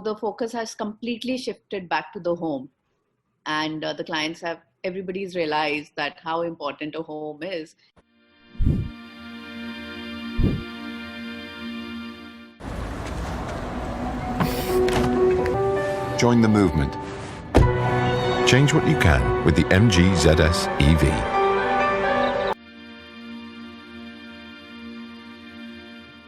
the focus has completely shifted back to the home, and the clients have everybody's realized that how important a home is. Join the movement. Change what you can with the MG ZS EV.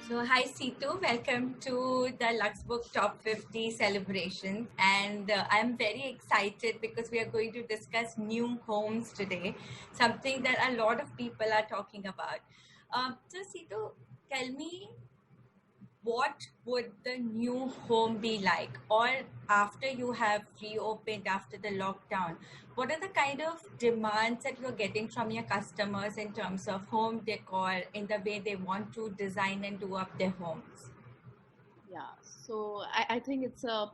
So hi Seetu, welcome to the LuxeBook Top 50 celebrations, and I'm very excited because we are going to discuss new homes today, something that a lot of people are talking about. So Seetu, tell me, what would the new home be like, or after you have reopened after the lockdown, what are the kind of demands that you're getting from your customers in terms of home decor, in the way they want to design and do up their homes? Yeah, so I think it's a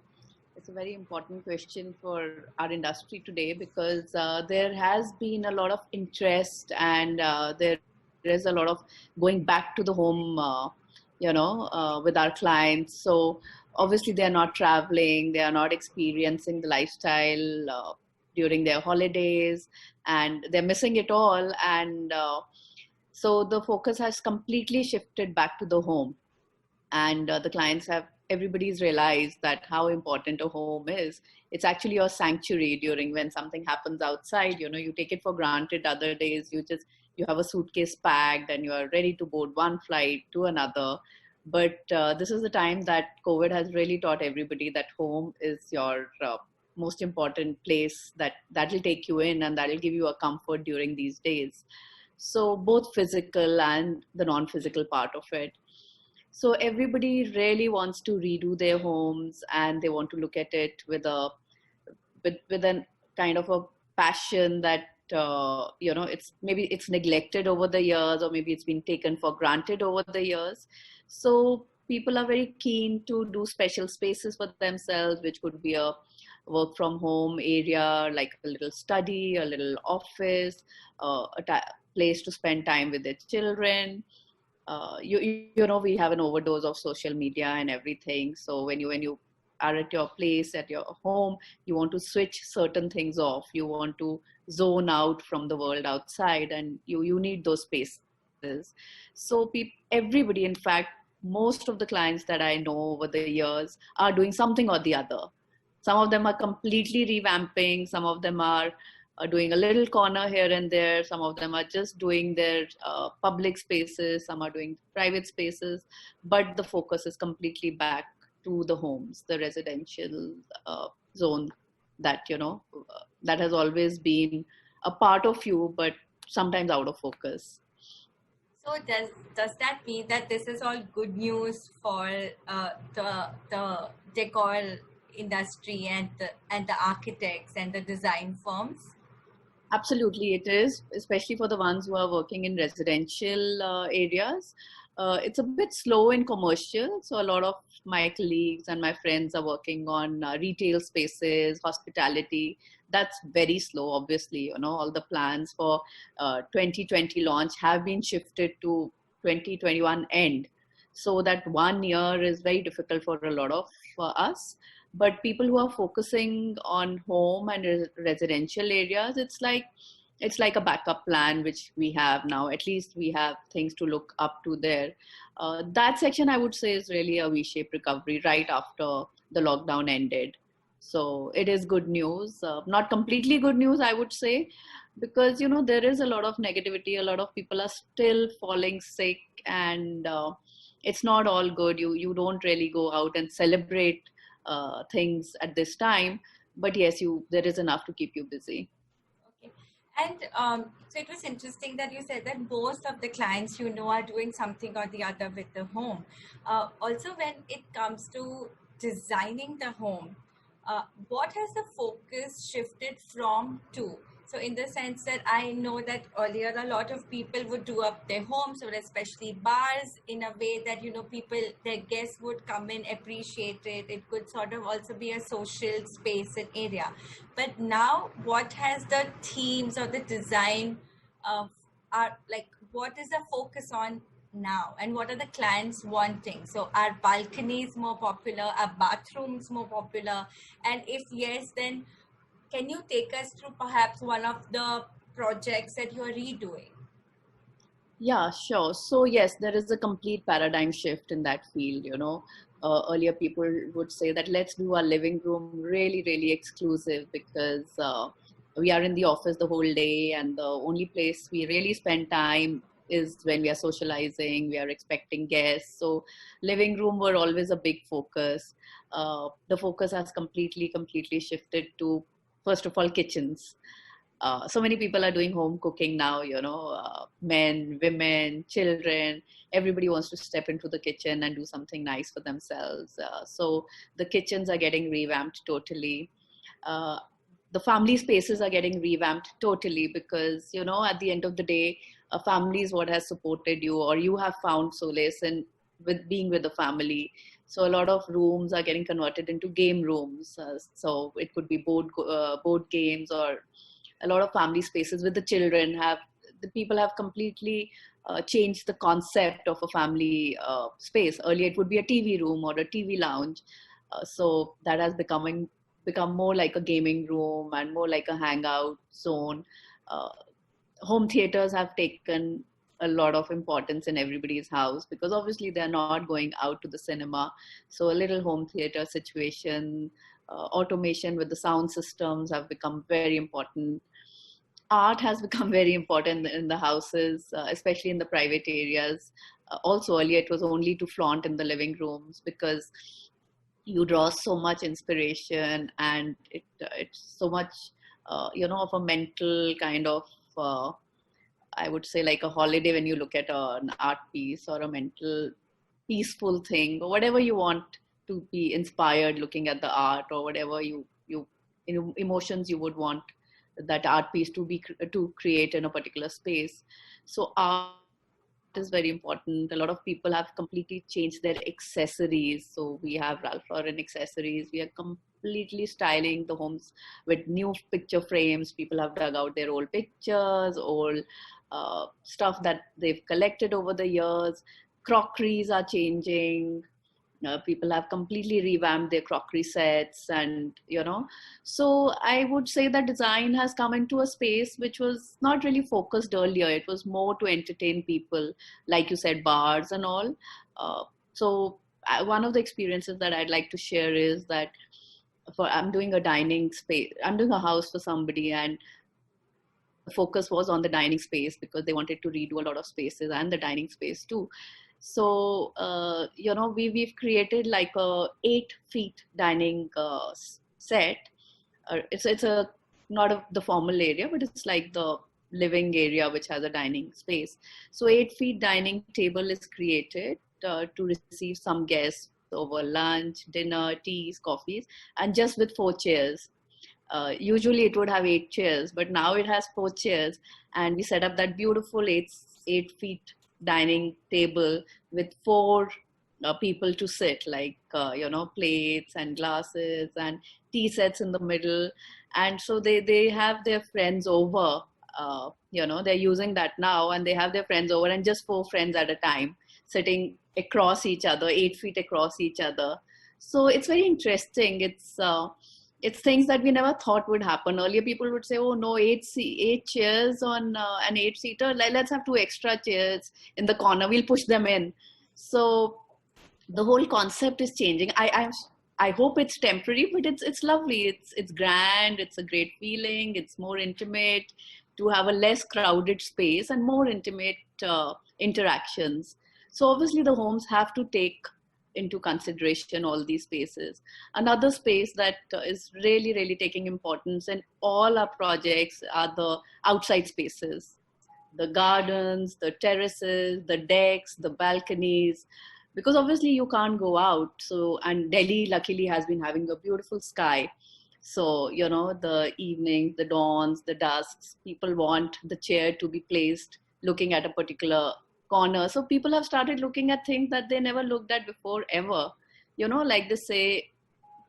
very important question for our industry today because there has been a lot of interest and there is a lot of going back to the home, with our clients. So obviously they are not traveling, they are not experiencing the lifestyle during their holidays, and they're missing it all. And so the focus has completely shifted back to the home, and the clients have everybody's realized that how important a home is. It's actually your sanctuary. During when something happens outside, you take it for granted. Other days you have a suitcase packed and you are ready to board one flight to another. But this is the time that COVID has really taught everybody that home is your most important place, that will take you in and that will give you a comfort during these days. So both physical and the non-physical part of it. So everybody really wants to redo their homes, and they want to look at it with a kind of a passion that it's neglected over the years, or maybe it's been taken for granted over the years. So people are very keen to do special spaces for themselves, which could be a work from home area, like a little study, a little office, place to spend time with their children. We have an overdose of social media and everything. So when you are at your place, at your home, you want to switch certain things off. You want to zone out from the world outside, and you need those spaces. So everybody, in fact, most of the clients that I know over the years are doing something or the other. Some of them are completely revamping. Some of them are doing a little corner here and there. Some of them are just doing their public spaces. Some are doing private spaces. But the focus is completely back to the homes, the residential zone that has always been a part of you, but sometimes out of focus. So does that mean that this is all good news for the decor industry and the architects and the design firms? Absolutely, it is, especially for the ones who are working in residential areas. It's a bit slow in commercial, so a lot of my colleagues and my friends are working on retail spaces, hospitality. That's very slow, obviously. All the plans for 2020 launch have been shifted to 2021 end. So that 1 year is very difficult for a lot of us. But people who are focusing on home and residential areas, it's like a backup plan which we have now. At least we have things to look up to there. That section, I would say, is really a V-shaped recovery right after the lockdown ended. So it is good news, not completely good news, I would say, because there is a lot of negativity. A lot of people are still falling sick, and it's not all good. You don't really go out and celebrate things at this time, but yes, there is enough to keep you busy. Okay. And so it was interesting that you said that most of the clients are doing something or the other with the home. Also, when it comes to designing the home, what has the focus shifted from to? So in the sense that I know that earlier a lot of people would do up their homes, or especially bars, in a way that people, their guests would come in, appreciate it. It could sort of also be a social space and area. But now, what has the themes or the design are like? What is the focus on now, and what are the clients wanting? So are balconies more popular? Are bathrooms more popular? And if yes, then can you take us through perhaps one of the projects that you're redoing? Yeah, sure. So yes, there is a complete paradigm shift in that field. Earlier people would say that let's do our living room really, really exclusive because we are in the office the whole day, and the only place we really spend time is when we are socializing, we are expecting guests. So living room were always a big focus. The focus has completely shifted to, first of all, kitchens. So many people are doing home cooking now, men, women, children, everybody wants to step into the kitchen and do something nice for themselves. So the kitchens are getting revamped totally. Uh, the family spaces are getting revamped totally because, at the end of the day, a family is what has supported you, or you have found solace in with being with the family. So a lot of rooms are getting converted into game rooms. So it could be board games, or a lot of family spaces with the children. Have the people have completely changed the concept of a family space. Earlier it would be a TV room or a TV lounge. So that has become more like a gaming room and more like a hangout zone. uh, Home theaters have taken a lot of importance in everybody's house because obviously they're not going out to the cinema. So a little home theater situation, automation with the sound systems have become very important. Art has become very important in the houses, especially in the private areas. Also, earlier it was only to flaunt in the living rooms because you draw so much inspiration, and it's so much, of a mental kind of, I would say, like a holiday when you look at an art piece, or a mental peaceful thing, or whatever you want to be inspired looking at the art, or whatever emotions you would want that art piece to create in a particular space. So art is very important. A lot of people have completely changed their accessories. So we have Ralph Lauren accessories. We are completely styling the homes with new picture frames. People have dug out their old pictures, old stuff that they've collected over the years. Crockeries are changing. People have completely revamped their crockery sets, and so I would say that design has come into a space which was not really focused earlier. It was more to entertain people, like you said, bars and all. One of the experiences that I'd like to share is that I'm doing a dining space. I'm doing a house for somebody, and the focus was on the dining space because they wanted to redo a lot of spaces and the dining space too. So we've created like a 8 feet dining set. It's a not the formal area, but it's like the living area which has a dining space. So 8 feet dining table is created to receive some guests over lunch, dinner, teas, coffees, and just with 4 chairs. Usually it would have 8 chairs, but now it has 4 chairs, and we set up that beautiful 8 feet dining table with 4 people to sit, like plates and glasses and tea sets in the middle. And so they have their friends over. They're using that now, and they have their friends over, and just 4 friends at a time sitting across each other, 8 feet across each other. So it's very interesting. It's things that we never thought would happen. Earlier, people would say, "Oh no, eight chairs on an 8-seater. Let's have 2 extra chairs in the corner. We'll push them in." So the whole concept is changing. I hope it's temporary, but it's lovely. It's grand. It's a great feeling. It's more intimate to have a less crowded space and more intimate interactions. So obviously, the homes have to take into consideration all these spaces. Another space that is really, really taking importance in all our projects are the outside spaces, the gardens, the terraces, the decks, the balconies, because obviously you can't go out. So, and Delhi luckily has been having a beautiful sky. So, the evenings, the dawns, the dusks, people want the chair to be placed looking at a particular corner. So people have started looking at things that they never looked at before ever. Like they say,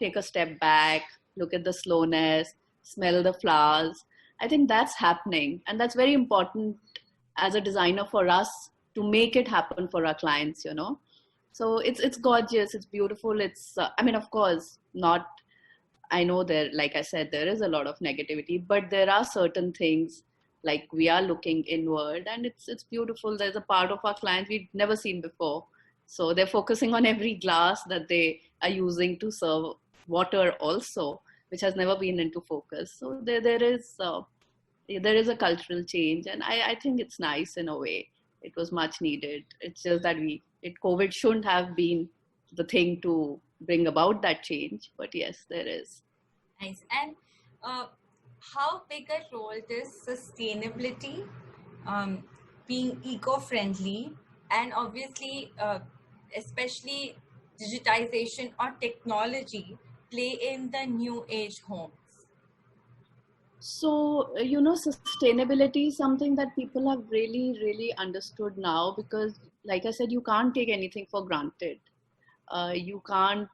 take a step back, look at the slowness, smell the flowers. I think that's happening, and that's very important as a designer for us make it happen for our clients, you know. So it's gorgeous, it's beautiful. It's I mean, of course, not, I know there, like I said, there is a lot of negativity, but there are certain things, like we are looking inward, and it's beautiful. There's a part of our clients we've never seen before. So they're focusing on every glass that they are using to serve water also, which has never been into focus. So there is a cultural change, and I think it's nice in a way. It was much needed. It's just that COVID shouldn't have been the thing to bring about that change, but yes, there is. Nice. And how big a role does sustainability, um, being eco-friendly, and obviously, especially digitization or technology, play in the new age homes? So, you know, sustainability is something that people have really, really understood now, because, like I said, you can't take anything for granted. You can't,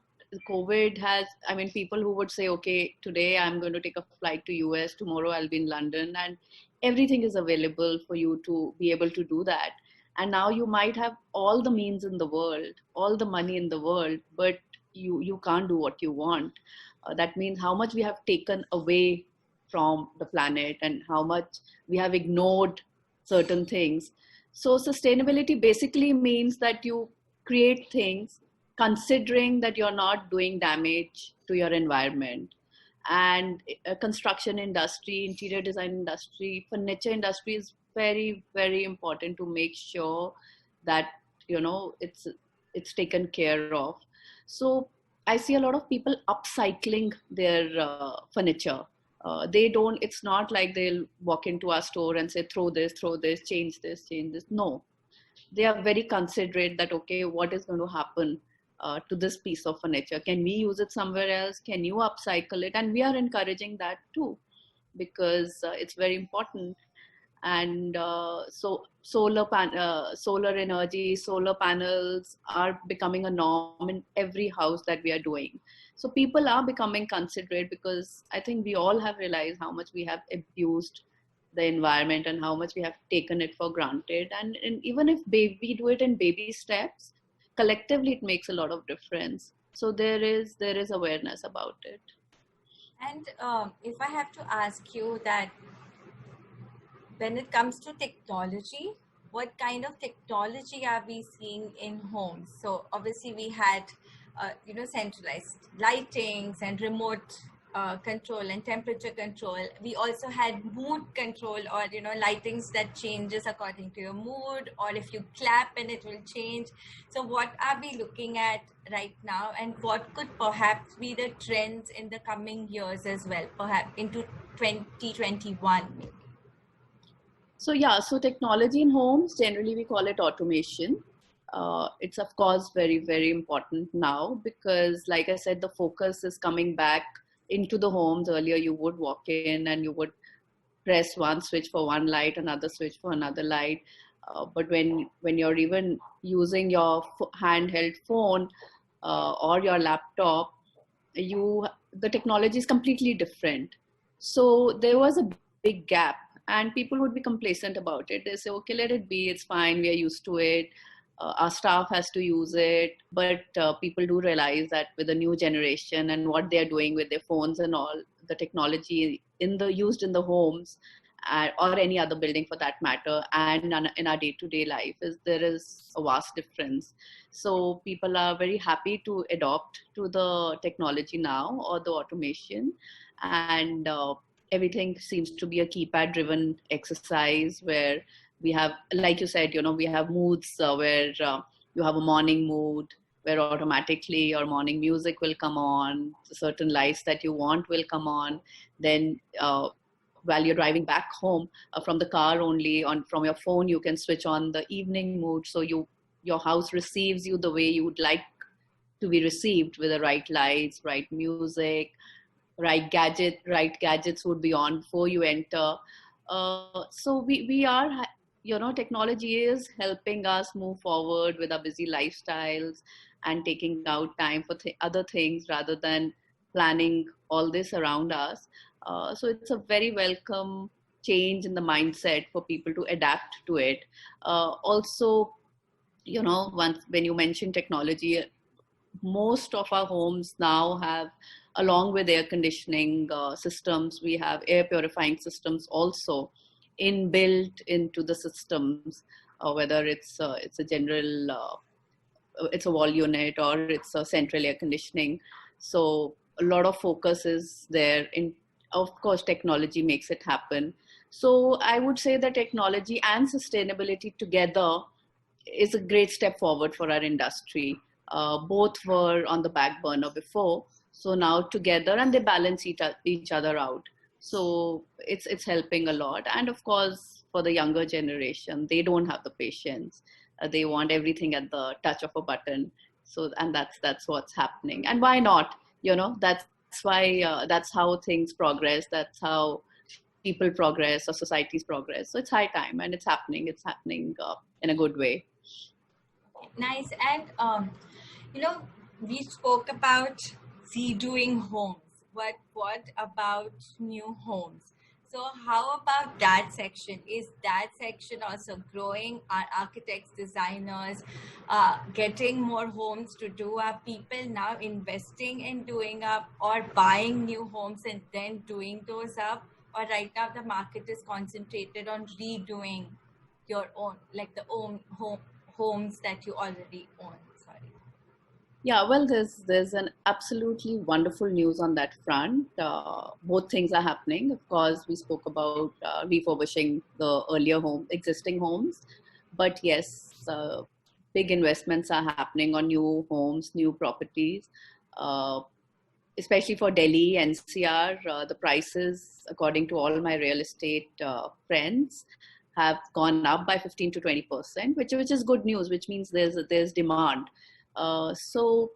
COVID has, I mean, people who would say, okay, today I'm going to take a flight to US, tomorrow I'll be in London, and everything is available for you to be able to do that. And now you might have all the means in the world, all the money in the world, but you can't do what you want. That means how much we have taken away from the planet, and how much we have ignored certain things. So sustainability basically means that you create things considering that you're not doing damage to your environment. And construction industry, interior design industry, furniture industry is very, very important to make sure that, you know, it's taken care of. So I see a lot of people upcycling their furniture. They don't, it's not like they'll walk into our store and say, throw this, change this, change this. No, they are very considerate that, okay, what is going to happen to this piece of furniture? Can we use it somewhere else? Can you upcycle it? And we are encouraging that too, because it's very important. And solar energy, solar panels are becoming a norm in every house that we are doing. So people are becoming considerate, because I think we all have realized how much we have abused the environment and how much we have taken it for granted. And even if we do it in baby steps, collectively it makes a lot of difference. So there is awareness about it. And if I have to ask you that, when it comes to technology, what kind of technology are we seeing in homes? So obviously we had, centralized lightings and remote control and temperature control. We also had mood control, or lightings that changes according to your mood, or if you clap and it will change. So what are we looking at right now, and what could perhaps be the trends in the coming years as well, perhaps into 2021 maybe? So yeah, so technology in homes, generally we call it automation. It's of course very, very important now, because like I said, the focus is coming back into the homes. Earlier you would walk in and you would press one switch for one light, another switch for another light. But when you're even using your handheld phone or your laptop, the technology is completely different. So there was a big gap, and people would be complacent about it. They say, okay, let it be, it's fine, we are used to it. Our staff has to use it. But people do realize that with the new generation and what they're doing with their phones and all, the technology used in the homes, or any other building for that matter, and in our day-to-day life, there is a vast difference. So people are very happy to adopt to the technology now, or the automation. And everything seems to be a keypad driven exercise, where we have, like you said, we have moods, where you have a morning mood, where automatically your morning music will come on, certain lights that you want will come on. Then while you're driving back home from the car, only from your phone you can switch on the evening mood, so your house receives you the way you would like to be received, with the right lights, right music, right gadgets would be on before you enter. So we are, technology is helping us move forward with our busy lifestyles, and taking out time for other things rather than planning all this around us. So it's a very welcome change in the mindset for people to adapt to it. Also, once when you mention technology, most of our homes now have, along with air conditioning systems, we have air purifying systems also inbuilt into the systems, whether it's a general it's a wall unit or it's a central air conditioning. So a lot of focus is there. In, of course, technology makes it happen. So I would say that technology and sustainability together is a great step forward for our industry. Both were on the back burner before, so now together, and they balance each other out. So it's helping a lot. And of course, for the younger generation, they don't have the patience. They want everything at the touch of a button. So, and that's what's happening. And why not? That's why that's how things progress. That's how people progress or societies progress. So it's high time, and it's happening. It's happening in a good way. Nice. And we spoke about redoing homes. What about new homes? So how about that section? Is that section also growing? Are architects, designers getting more homes to do? Are people now investing in doing up or buying new homes and then doing those up? Or right now the market is concentrated on redoing your own, like the own homes that you already own? Sorry. Yeah, well, there's an absolutely wonderful news on that front. Both things are happening. Of course, we spoke about refurbishing the earlier existing homes, but yes, big investments are happening on new homes, new properties. Especially for Delhi, NCR, the prices, according to all my real estate friends, have gone up by 15 to 20%, which is good news, which means there's demand. So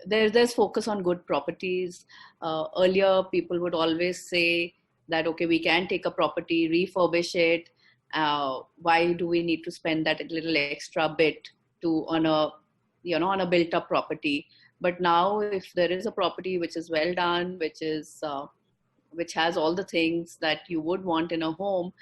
there's focus on good properties. Earlier, people would always say that, okay, we can take a property, refurbish it. Why do we need to spend that little extra bit on a built up property? But now, if there is a property which is well done, which has all the things that you would want in a home,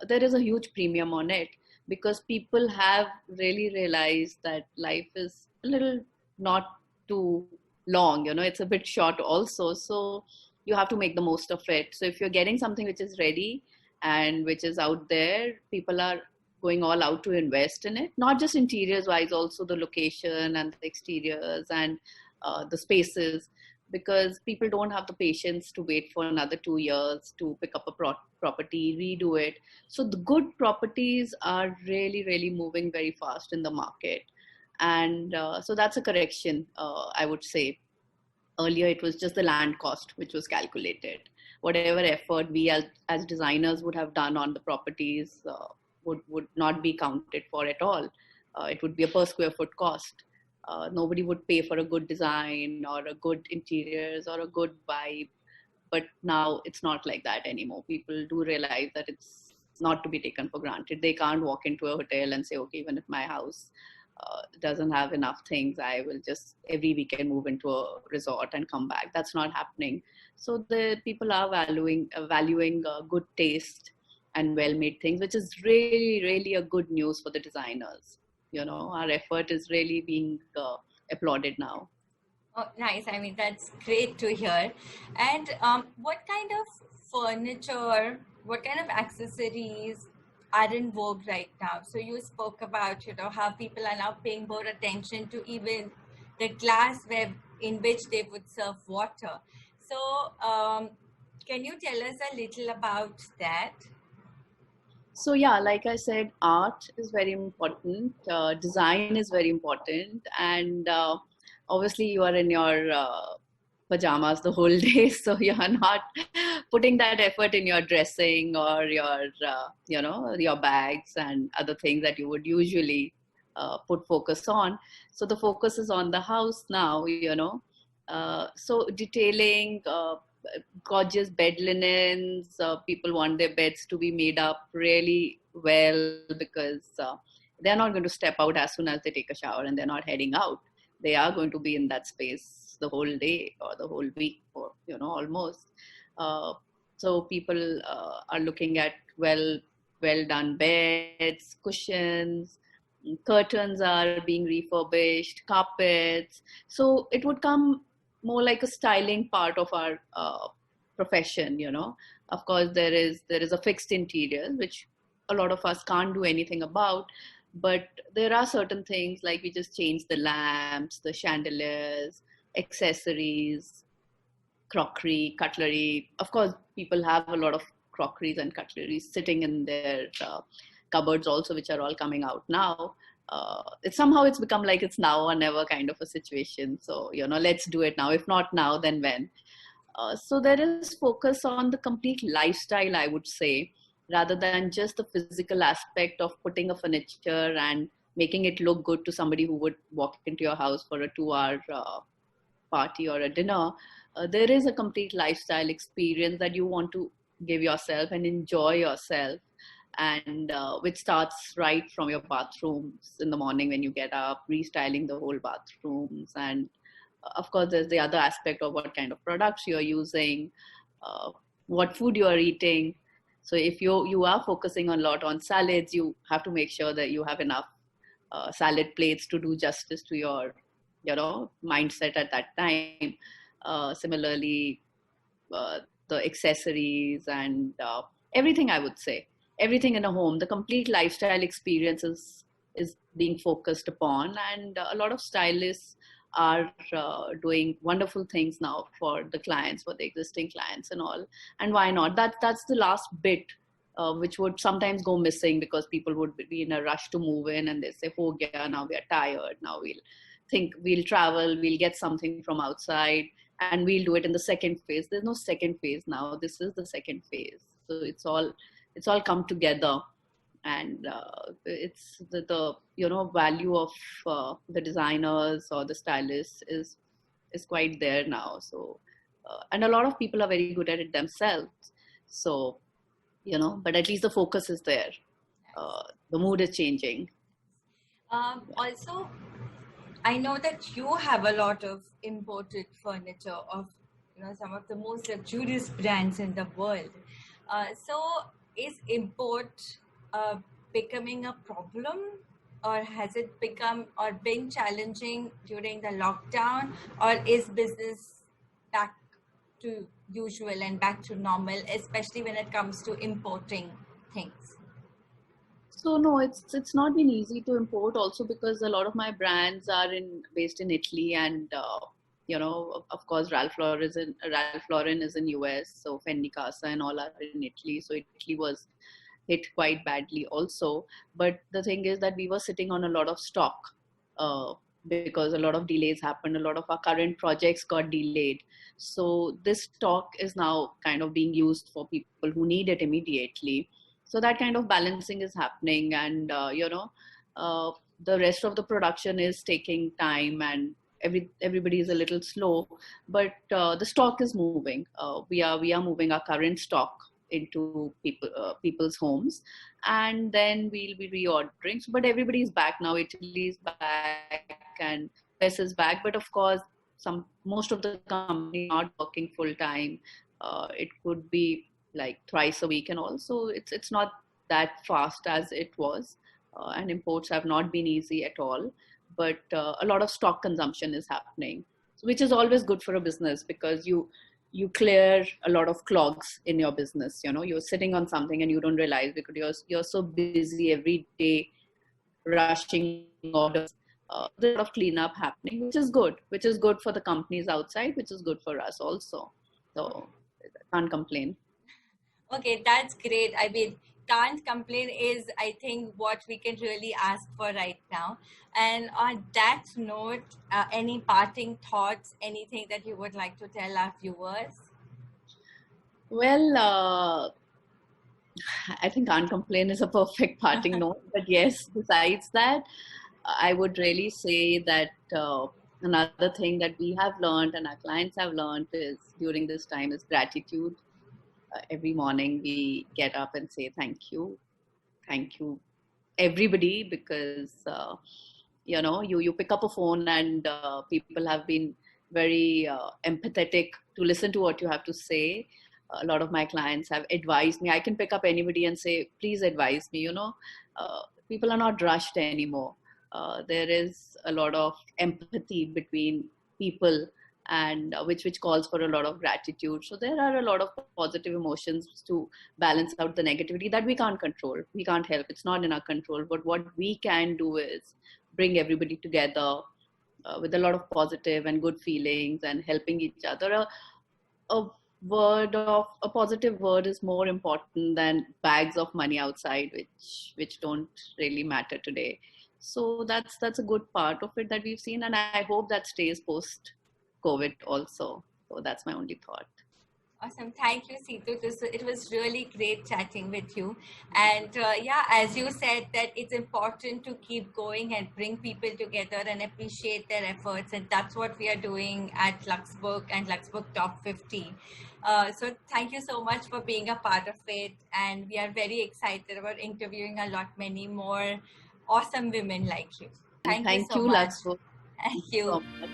there is a huge premium on it, because people have really realized that life is a little not too long, it's a bit short also. So you have to make the most of it. So if you're getting something which is ready and which is out there, people are going all out to invest in it, not just interiors wise, also the location and the exteriors and the spaces, because people don't have the patience to wait for another 2 years to pick up a property, redo it. So the good properties are really, really moving very fast in the market. And so that's a correction, I would say. Earlier, it was just the land cost, which was calculated. Whatever effort we as designers would have done on the properties would not be counted for at all. It would be a per square foot cost. Nobody would pay for a good design or a good interiors or a good vibe. But now it's not like that anymore. People do realize that it's not to be taken for granted. They can't walk into a hotel and say, okay, even if my house doesn't have enough things, I will just every weekend move into a resort and come back. That's not happening. So the people are valuing good taste and well-made things, which is really, really a good news for the designers. Our effort is really being applauded now. Oh, nice. I mean, that's great to hear. And what kind of furniture, what kind of accessories are in vogue right now? So you spoke about, how people are now paying more attention to even the glassware in which they would serve water. So can you tell us a little about that? So yeah, like I said, art is very important. Design is very important. And obviously you are in your pajamas the whole day, so you're not putting that effort in your dressing or your bags and other things that you would usually put focus on. So the focus is on the house now. So detailing, gorgeous bed linens. People want their beds to be made up really well, because they're not going to step out as soon as they take a shower, and they're not heading out. They are going to be in that space the whole day or the whole week, or almost. So people are looking at well done beds, cushions, curtains are being refurbished, carpets. So it would come more like a styling part of our profession. Of course there is a fixed interior which a lot of us can't do anything about, but there are certain things like we just change the lamps, the chandeliers, accessories, crockery, cutlery. Of course, people have a lot of crockeries and cutleries sitting in their cupboards also, which are all coming out now. It's become like it's now or never kind of a situation. So, let's do it now. If not now, then when? So there is focus on the complete lifestyle, I would say, rather than just the physical aspect of putting a furniture and making it look good to somebody who would walk into your house for a 2 hour party or a dinner. There is a complete lifestyle experience that you want to give yourself and enjoy yourself, and which starts right from your bathrooms in the morning when you get up, restyling the whole bathrooms. And of course, there's the other aspect of what kind of products you're using, uh, what food you are eating. So if you are focusing a lot on salads, you have to make sure that you have enough salad plates to do justice to your mindset at that time. Similarly, the accessories and everything, I would say, everything in a home, the complete lifestyle experience is being focused upon, and a lot of stylists are doing wonderful things now for the clients, for the existing clients and all. And why not? That's the last bit, which would sometimes go missing because people would be in a rush to move in, and they say, oh yeah, now we are tired, now we'll travel, we'll get something from outside, and we'll do it in the second phase. There's no second phase now. This is the second phase. So it's all come together, and it's the value of the designers or the stylists is quite there now. So and a lot of people are very good at it themselves. So but at least the focus is there. The mood is changing. Also, I know that you have a lot of imported furniture of some of the most luxurious brands in the world. So, is import becoming a problem, or has it become or been challenging during the lockdown, or is business back to usual and back to normal, especially when it comes to importing things? So no, it's not been easy to import also because a lot of my brands are based in Italy, and of course Ralph Lauren is in US, so Fendi Casa and all are in Italy. So Italy was hit quite badly also. But the thing is that we were sitting on a lot of stock, uh, because a lot of delays happened. A lot of our current projects got delayed. So this stock is now kind of being used for people who need it immediately. So that kind of balancing is happening, and uh, the rest of the production is taking time, and everybody is a little slow, but the stock is moving. We are moving our current stock into people's homes, and then we'll be reordering. So, but everybody is back now. Italy is back and US is back, but of course most of the companies are not working full time. It could be like twice a week, and also it's not that fast as it was, and imports have not been easy at all. But a lot of stock consumption is happening, which is always good for a business because you clear a lot of clogs in your business. You're sitting on something and you don't realize because you're so busy every day rushing orders. There's a lot of cleanup happening, which is good for the companies outside, which is good for us also. So can't complain. Okay, that's great. I mean, can't complain is, I think, what we can really ask for right now. And on that note, any parting thoughts, anything that you would like to tell our viewers? Well, I think can't complain is a perfect parting note. But yes, besides that, I would really say that another thing that we have learned and our clients have learned is during this time is gratitude. Every morning we get up and say thank you, everybody, because you pick up a phone and people have been very empathetic to listen to what you have to say. a lot of my clients have advised me. I can pick up anybody and say, please advise me. People are not rushed anymore. There is a lot of empathy between people, and which calls for a lot of gratitude. So there are a lot of positive emotions to balance out the negativity that we can't control. We can't help. It's not in our control. But what we can do is bring everybody together with a lot of positive and good feelings and helping each other. A a positive word is more important than bags of money outside, which don't really matter today. So that's a good part of it that we've seen, and I hope that stays post COVID also. So that's my only thought. Awesome. Thank you, Seetu. It was really great chatting with you. And yeah, as you said, that it's important to keep going and bring people together and appreciate their efforts. And that's what we are doing at LuxeBook and LuxeBook Top 50. So thank you so much for being a part of it. And we are very excited about interviewing many more awesome women like you. Thank you Thank so you, much. Lakshmi. Thank you. So much.